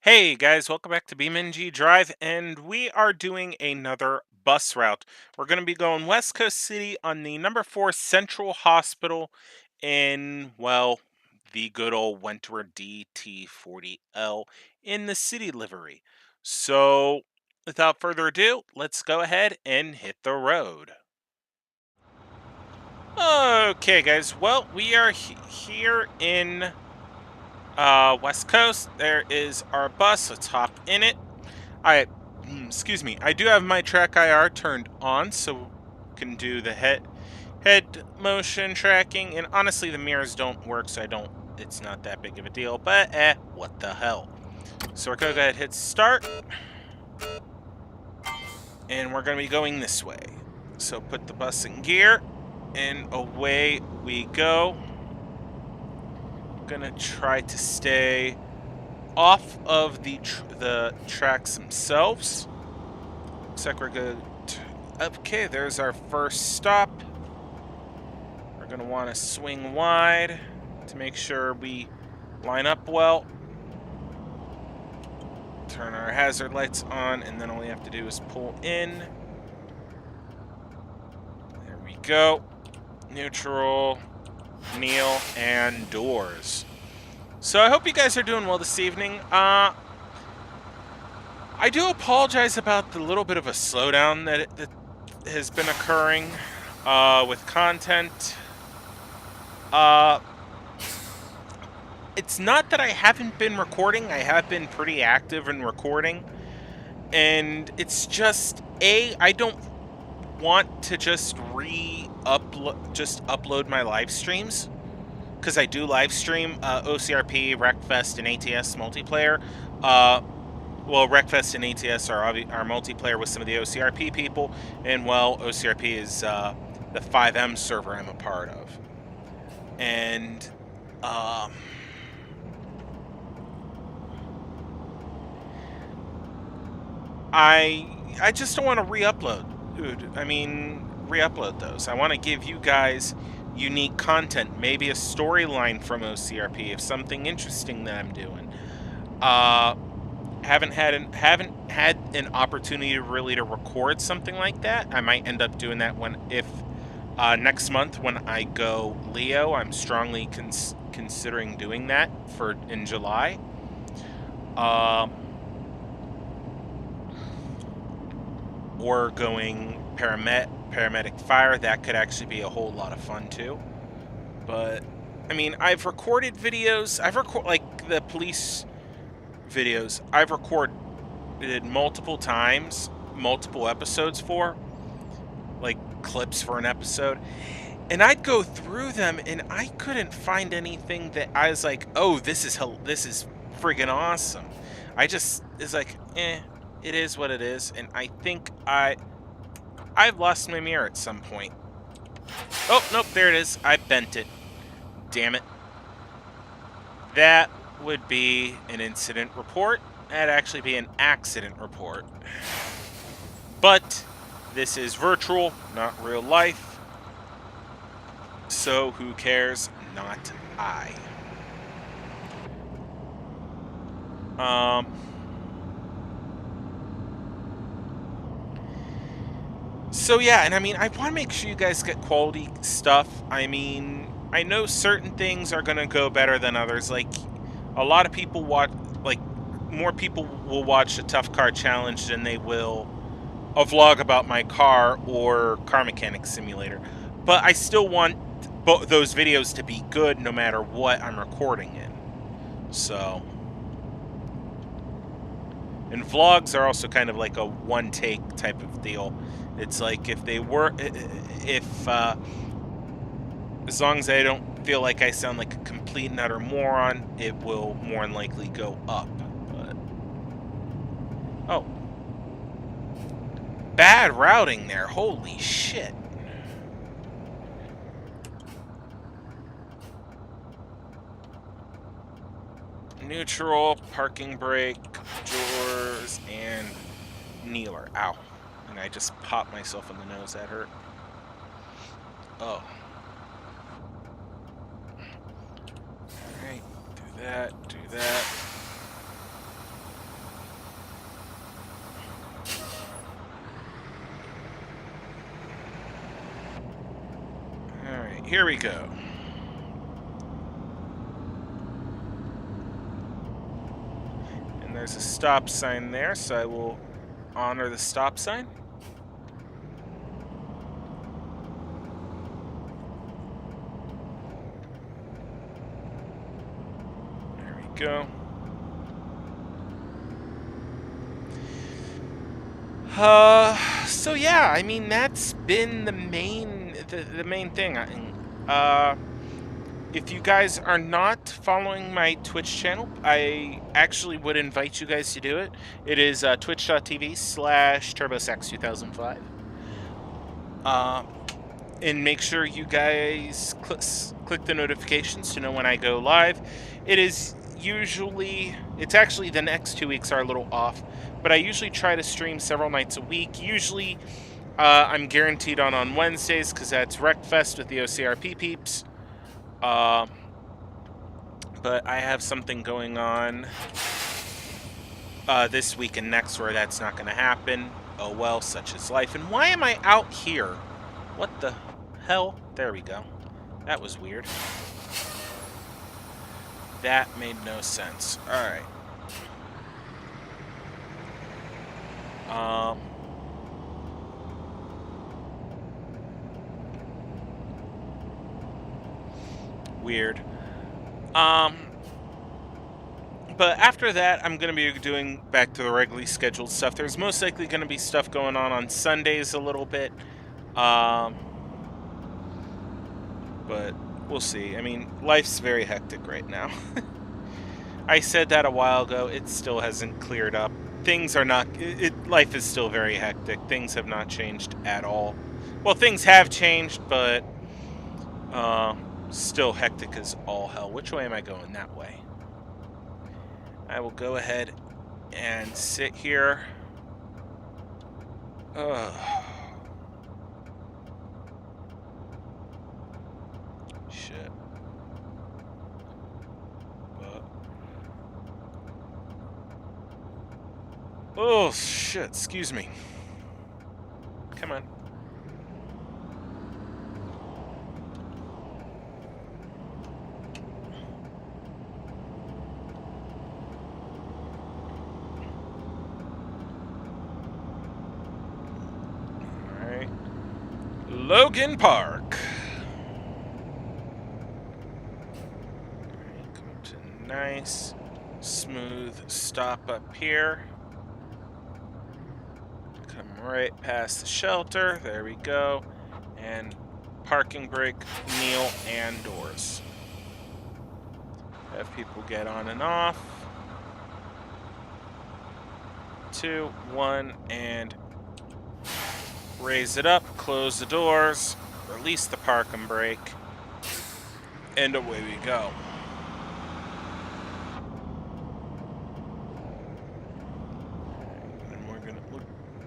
Hey guys, welcome back to BeamNG.drive, and we are doing another bus route. We're going to be going West Coast City on the number 4 Central Hospital in, well, the good old Wentworth DT40L in the city livery. So, without further ado, let's go ahead and hit the road. Okay, guys, well, we are here in West Coast. There is our bus. Let's hop in it. I, excuse me. I do have my track IR turned on, so can do the head motion tracking. And honestly, the mirrors don't work, so I don't. It's not that big of a deal. But what the hell? So we're gonna go ahead and hit start, and we're gonna be going this way. So put the bus in gear, and away we go. Gonna try to stay off of the tracks themselves. Looks like we're good. Okay, there's our first stop. We're going to want to swing wide to make sure we line up well. Turn our hazard lights on, and then all we have to do is pull in. There we go. Neutral, kneel, and doors. So I hope you guys are doing well this evening. I do apologize about the little bit of a slowdown that has been occurring with content. It's not that I haven't been recording. I have been pretty active in recording. And it's just, I don't want to just upload my live streams. Because I do live stream OCRP, Wreckfest, and ATS multiplayer. Well, Wreckfest and ATS are multiplayer with some of the OCRP people. And, well, OCRP is the 5M server I'm a part of. And, I just don't want to re-upload, dude. I mean, re-upload those. I want to give you guys unique content, maybe a storyline from OCRP, if something interesting that I'm doing. Haven't had an opportunity really to record something like that. I might end up doing that if next month when I go Leo. I'm strongly considering doing that in July. Or going paramedic fire. That could actually be a whole lot of fun too. But I mean, I've recorded videos. Like the police videos. I've recorded multiple times, multiple episodes for, like clips for an episode. And I'd go through them, and I couldn't find anything that I was like, "Oh, this is friggin' awesome." It's like, it is what it is, and I think I've lost my mirror at some point. Oh, nope, there it is. I bent it. Damn it. That would be an incident report. That'd actually be an accident report. But this is virtual, not real life. So who cares? Not I. So yeah, and I mean, I want to make sure you guys get quality stuff. I mean, I know certain things are going to go better than others. Like, a lot of people more people will watch a tough car challenge than they will a vlog about my car or car mechanic simulator. But I still want those videos to be good no matter what I'm recording in. So, and vlogs are also kind of like a one take type of deal. It's like if as long as I don't feel like I sound like a complete and utter moron, it will more than likely go up. But oh, bad routing there. Holy shit. Neutral, parking brake, doors, and kneeler. Ow. And I just popped myself in the nose. That hurt. Oh. Alright, do that, do that. here we go. And there's a stop sign there, so I will honor the stop sign. There we go. So yeah, I mean, that's been the main thing. If you guys are not following my Twitch channel, I actually would invite you guys to do it. It is twitch.tv/TurboSax2005. And make sure you guys click the notifications to know when I go live. It's actually the next 2 weeks are a little off, but I usually try to stream several nights a week. Usually I'm guaranteed on Wednesdays because that's Wreckfest with the OCRP peeps. But I have something going on this week and next where that's not going to happen. Oh well, such is life. And why am I out here? What the hell? There we go. That was weird. That made no sense. Alright. Weird. But after that, I'm going to be doing back to the regularly scheduled stuff. There's most likely going to be stuff going on Sundays a little bit. But we'll see. I mean, life's very hectic right now. I said that a while ago. It still hasn't cleared up. Things are not... life is still very hectic. Things have not changed at all. Well, things have changed, but... still hectic as all hell. Which way am I going? That way. I will go ahead and sit here. Shit. Oh, shit. Excuse me. Come on. Alright. Logan Park. Alright, come to nice, smooth stop up here. Come right past the shelter. There we go. And parking brake, kneel, and doors. Have people get on and off. 2, 1, and raise it up, close the doors, release the parking brake, and away we go. And we're gonna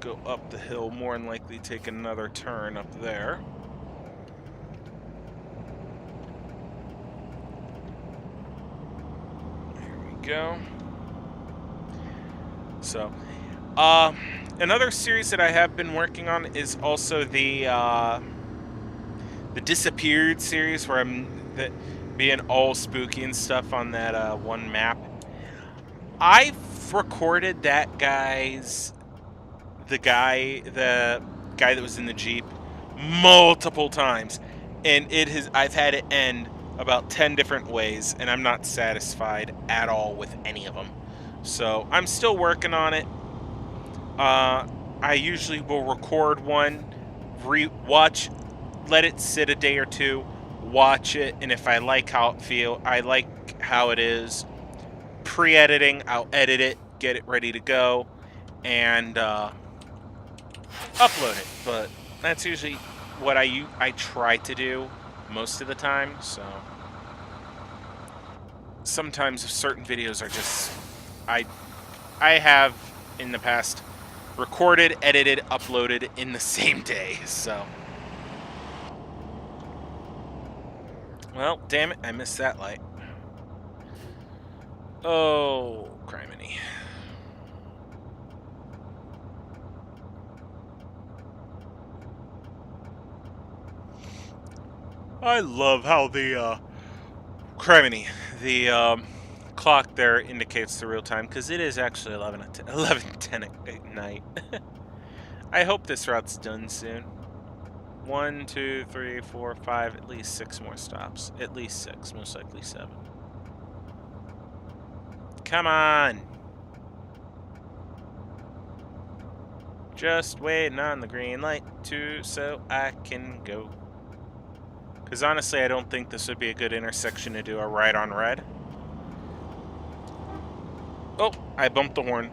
go up the hill, more than likely take another turn up there. There we go. So, another series that I have been working on is also the Disappeared series, where I'm being all spooky and stuff on that one map. I've recorded that the guy that was in the Jeep multiple times, and I've had it end about 10 different ways, and I'm not satisfied at all with any of them. So I'm still working on it. I usually will record one, watch, let it sit a day or two, watch it, and if I like how it is, pre-editing, I'll edit it, get it ready to go, and upload it. But that's usually what I try to do most of the time. So sometimes certain videos are just I have in the past recorded, edited, uploaded in the same day. So, well, damn it, I missed that light. Oh, criminy. I love how the criminy, the clock there indicates the real time, because it is actually 11:10 at night. I hope this route's done soon. 1, 2, 3, 4, 5, at least 6 more stops. At least 6, most likely 7. Come on! Just waiting on the green light so I can go. Because honestly, I don't think this would be a good intersection to do a right on red. Oh, I bumped the horn.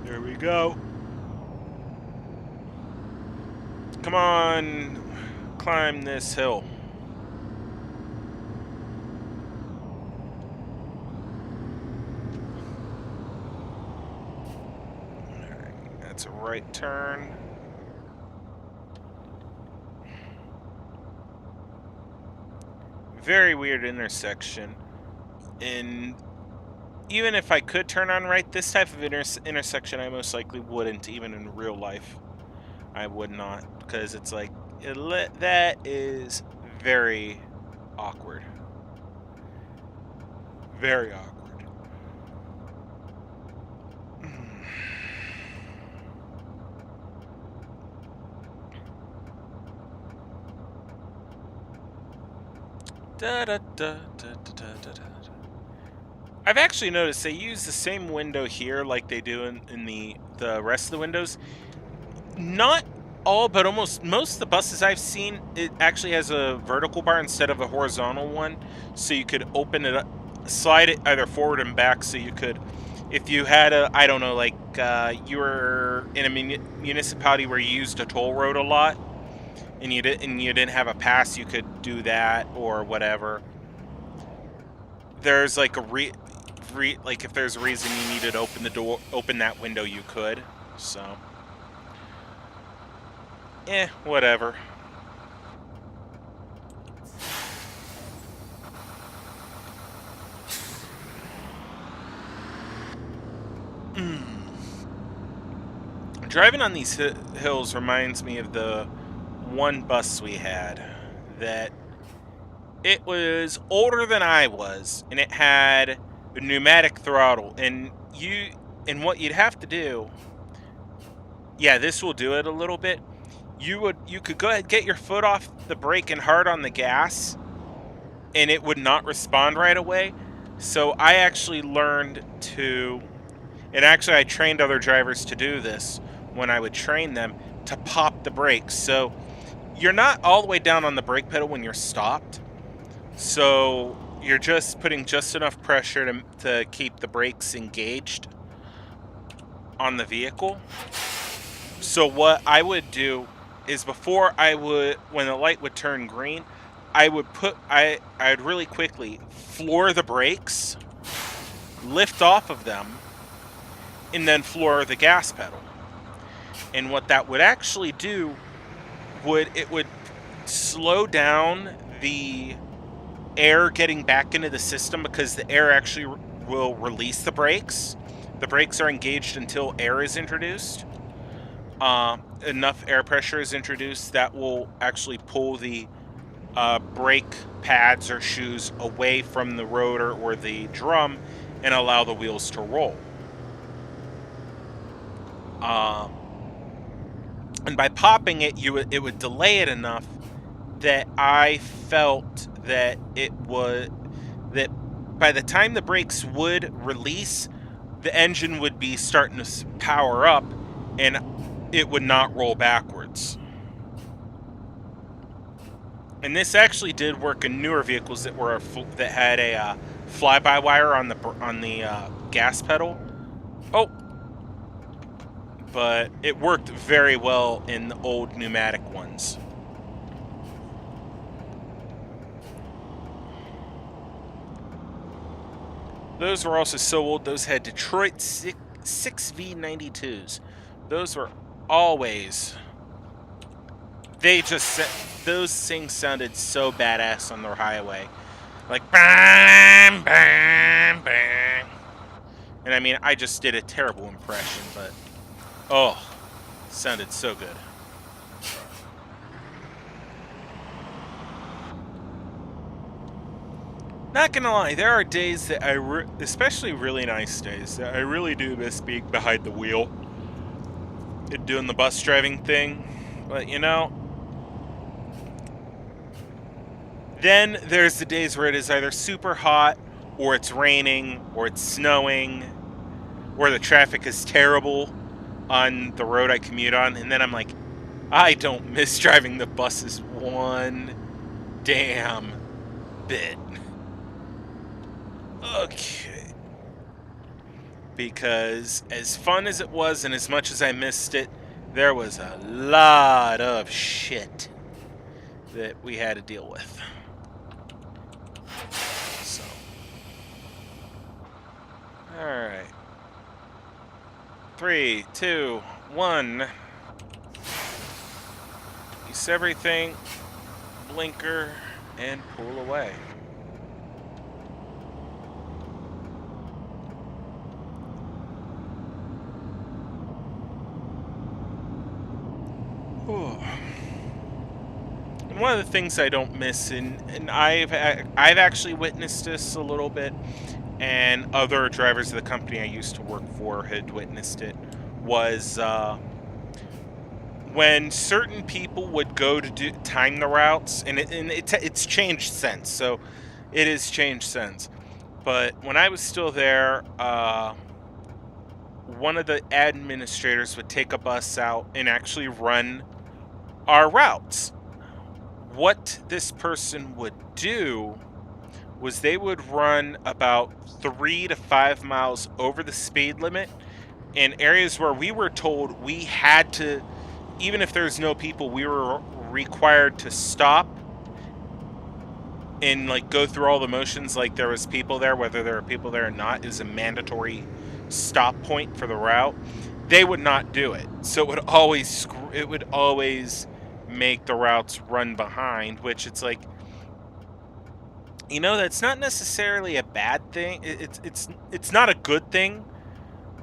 There we go. Come on, climb this hill. Alright, that's a right turn. Very weird intersection. And even if I could turn on right, this type of intersection I most likely wouldn't, even in real life. I would not, because it's like, that is very awkward. Very awkward. Da, da, da, da, da, da, da. I've actually noticed they use the same window here like they do in the rest of the windows. Not all, but almost most of the buses I've seen, it actually has a vertical bar instead of a horizontal one, so you could open it up, slide it either forward and back, so you could, if you had a, I don't know, like you were in a municipality where you used a toll road a lot, and you didn't have a pass, you could do that or whatever. There's like a like if there's a reason you needed to open that window, you could. So, whatever. Driving on these hills reminds me of the one bus we had that it was older than I was, and it had a pneumatic throttle, and what you'd have to do, yeah, this will do it a little bit. You could go ahead, get your foot off the brake and hard on the gas, and it would not respond right away. So I actually learned to, and actually I trained other drivers to do this when I would train them, to pop the brakes. So you're not all the way down on the brake pedal when you're stopped. So you're just putting just enough pressure to keep the brakes engaged on the vehicle. So what I would do is when the light would turn green, I'd really quickly floor the brakes, lift off of them, and then floor the gas pedal. And what that would actually do, it would slow down the air getting back into the system, because the air actually will release the brakes. The brakes are engaged until air is introduced. Enough air pressure is introduced that will actually pull the brake pads or shoes away from the rotor or the drum and allow the wheels to roll. And by popping it, it would delay it enough that I felt that that by the time the brakes would release, the engine would be starting to power up, and it would not roll backwards. And this actually did work in newer vehicles that had a fly-by-wire on the gas pedal. Oh, but it worked very well in the old pneumatic ones. Those were also so old. Those had Detroit 6V92s. Those were always... those things sounded so badass on the highway. Like, bam, bam, bam. And I mean, I just did a terrible impression, but Oh, sounded so good. Not gonna lie, there are days that especially really nice days, that I really do miss being behind the wheel and doing the bus driving thing. But you know, then there's the days where it is either super hot, or it's raining, or it's snowing, or the traffic is terrible on the road I commute on, and then I'm like, I don't miss driving the buses one damn bit. Okay. Because as fun as it was and as much as I missed it, there was a lot of shit that we had to deal with. So. Alright. 3, 2, 1. Use everything. Blinker. And pull away. And one of the things I don't miss, and I've actually witnessed this a little bit, and other drivers of the company I used to work for had witnessed it, was when certain people would go to time the routes, and it's changed since, so it has changed since. But when I was still there, one of the administrators would take a bus out and actually run our routes. What this person would do was they would run about 3 to 5 miles over the speed limit in areas where we were told we had to, even if there's no people, we were required to stop and like go through all the motions like there was people there, whether there are people there or not, is a mandatory stop point for the route. They would not do it, so it would always make the routes run behind, which it's like, you know, that's not necessarily a bad thing. It's not a good thing,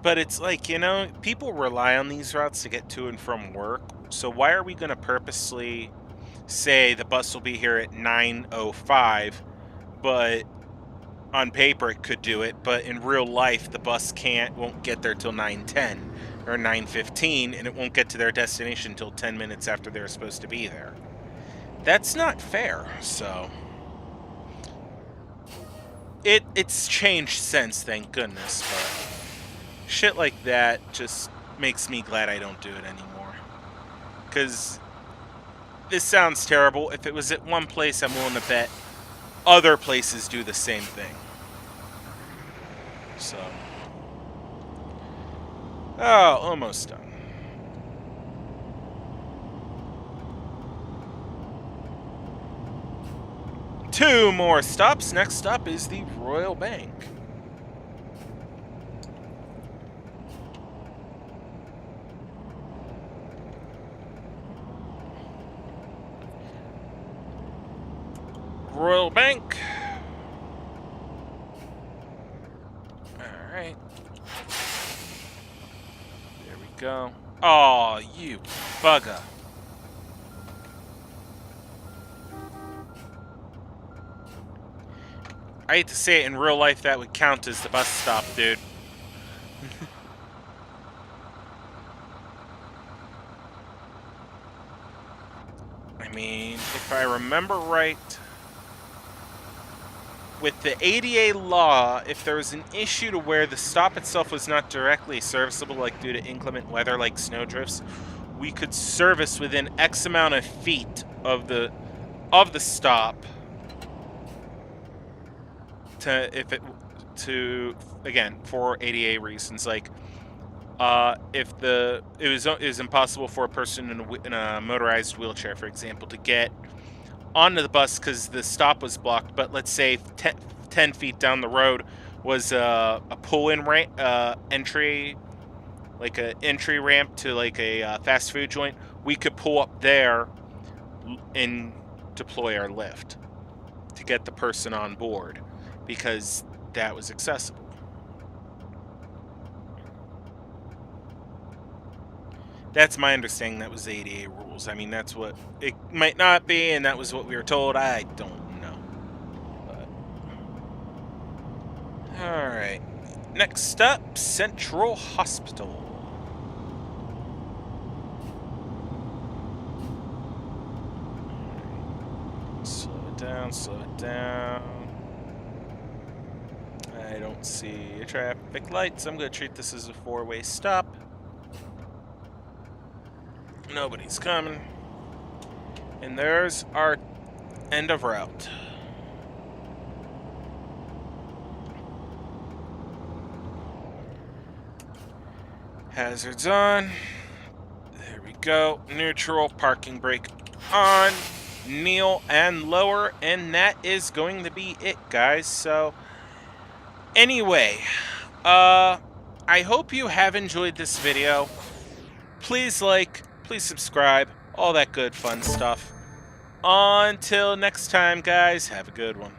but it's like, you know, people rely on these routes to get to and from work. So why are we going to purposely say the bus will be here at 9:05, but on paper it could do it, but in real life the bus won't get there till 9:10 or 9:15, and it won't get to their destination until 10 minutes after they're supposed to be there. That's not fair. So it's changed since, thank goodness, but shit like that just makes me glad I don't do it anymore. Because this sounds terrible. If it was at one place, I'm willing to bet other places do the same thing. So. Oh, almost done. Two more stops. Next stop is the Royal Bank. Royal Bank. Alright. There we go. Oh, you bugger. I hate to say it, in real life that would count as the bus stop, dude. I mean, if I remember right, with the ADA law, if there was an issue to where the stop itself was not directly serviceable, like due to inclement weather like snowdrifts, we could service within X amount of feet of the stop again, for ADA reasons, like if it was impossible for a person in a motorized wheelchair, for example, to get onto the bus because the stop was blocked, but let's say 10 feet down the road was a pull-in entry, like an entry ramp to like a fast food joint, we could pull up there and deploy our lift to get the person on board because that was accessible. That's my understanding. That was the ADA rules. I mean, that's what it might not be, and that was what we were told. I don't know. But all right. Next up, Central Hospital. Slow it down, slow it down. I don't see traffic lights. I'm going to treat this as a four-way stop. Nobody's coming. And there's our end of route. Hazards on. There we go. Neutral, parking brake on. Kneel and lower. And that is going to be it, guys. So, anyway, I hope you have enjoyed this video. Please like, please subscribe, all that good fun stuff. Until next time, guys, have a good one.